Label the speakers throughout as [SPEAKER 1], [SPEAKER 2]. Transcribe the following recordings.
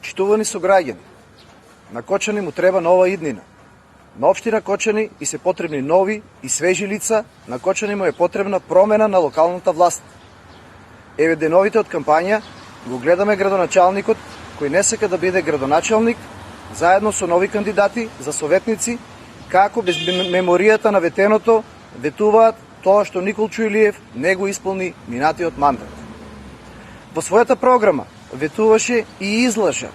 [SPEAKER 1] Почитувани сограѓани, на Кочани му треба нова иднина. На општина Кочани и се потребни нови и свежи лица, на Кочани му е потребна промена на локалната власт. Еве деновите од кампања го гледаме градоначалникот кој не сака да биде градоначалник, заедно со нови кандидати за советници, како без меморијата на ветеното ветуваат тоа што Николчо Илиев не го исполни минатиот мандат. Во својата програма ветуваше и излажа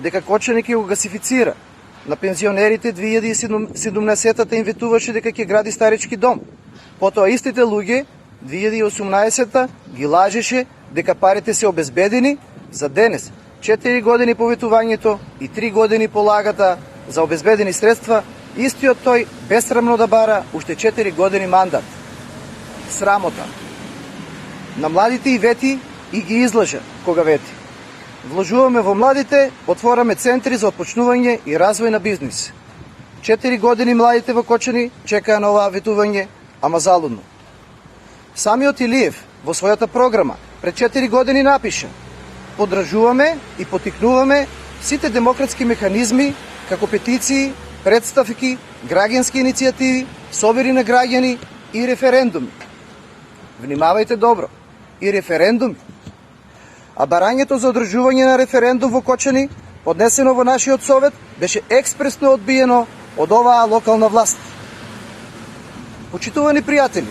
[SPEAKER 1] дека Кочани ќе го гасифицира. На пензионерите 2017-та им ветуваше дека ќе гради старички дом. Потоа истите луѓе 2018-та ги лажеше дека парите се обезбедени за денес. 4 години по ветувањето и 3 години по лагата за обезбедени средства, истиот тој бесрамно да бара уште 4 години мандат. Срамота. На младите и вети и ги излажа кога вети. Вложуваме во младите, отвораме центри за отпочнување и развој на бизнис. 4 години младите во Кочани чекаа на оваа ветување, ама залудно. Самиот Илиев во својата програма пред 4 години напиша: поддржуваме и потикнуваме сите демократски механизми, како петиции, представки, граѓански иницијативи, собери на граѓани и референдуми. Внимавајте добро, и референдуми. А барањето за одржување на референдум во Кочани, поднесено во нашиот совет, беше експресно одбиено од оваа локална власт. Почитувани пријатели,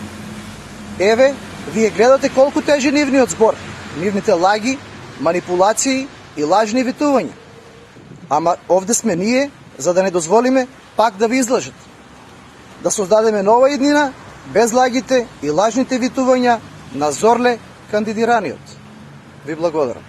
[SPEAKER 1] еве, вие гледате колку тежи нивниот збор, нивните лаги, манипулации и лажни ветувања. Ама овде сме ние, за да не дозволиме пак да ви излажат. Да создадеме нова иднина, без лагите и лажните ветувања на зорле кандидираниот. Ви благодарам.